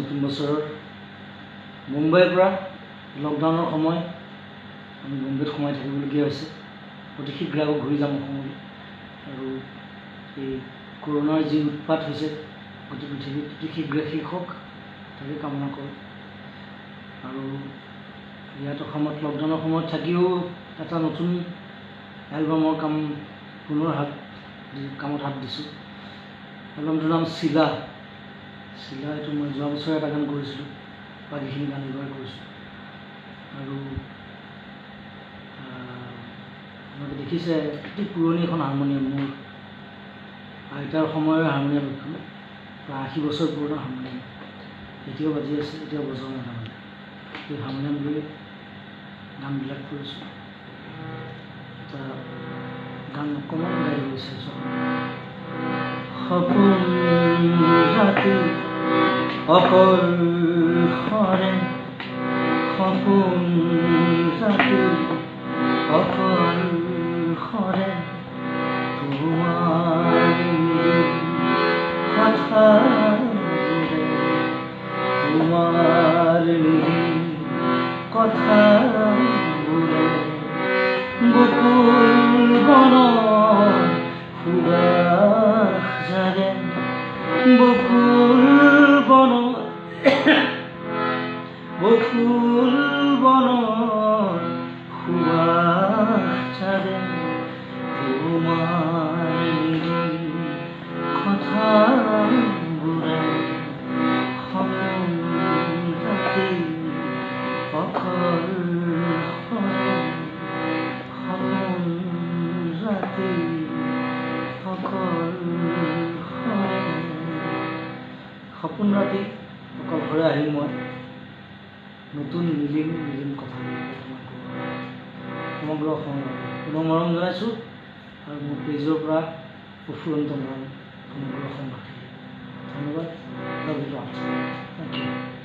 নতুন বছৰৰ মুম্বাইৰ পৰা লকডাউনৰ সময় আমি মুম্বাইত সোমাই থাকিবলগীয়া হৈছে অতি শীঘ্ৰে আকৌ ঘূৰি যাম অসমলৈ আৰু এই কৰোনাৰ যি উৎপাত হৈছে গোটেই পৃথিৱীত অতি শীঘ্ৰে শেষ হওক তাকে কামনা কৰোঁ আৰু ইয়াত অসমত লকডাউনৰ সময়ত থাকিও এটা নতুন এলবামৰ কাম পুনৰ কামত হাত দিছোঁ এলবামটোৰ নাম চিলা এইটো মই যোৱা বছৰে এটা গান কৰিছিলোঁ বাকীখিনি গান এইবাৰ কৰিছোঁ আৰু আপোনালোকে দেখিছে অতি পুৰণি এখন হাৰমনিয়াম মোৰ আইতাৰ সময়ৰ হাৰমনিয়াম এখন প্ৰায় 80 বছৰ পুৰণা হাৰমনিয়াম এতিয়াও বাজি আছে এতিয়াও বজোৱা নহয় সেই হাৰমনিয়াম লৈ গানবিলাক কৰিছোঁ এটা গান অকণমান গাই বিচাৰিছোঁ সপোন ৰাতি অকল সৰে সপোন ৰাতি অকল সৰে তোমাৰ কথাবোৰে তোমাৰ কথাবোৰে বকুল বনত সুবাস জাগে বকুল বনত সুবাস জাগে তোমাৰ কথাবোৰে সপোন ৰাতি অকল সৰে সপোন ৰাতি অকল সৰে সপোন ৰাতি অকল সৰে আহিম মই নতুন নিলিম কথা সমগ্ৰ অসমৰ পুনৰ মৰম জনাইছোঁ আৰু মোৰ পেজৰ পৰা উফুৰন্ত মৰম সমগ্ৰ অসমবাসী ধন্যবাদ থেংক ইউ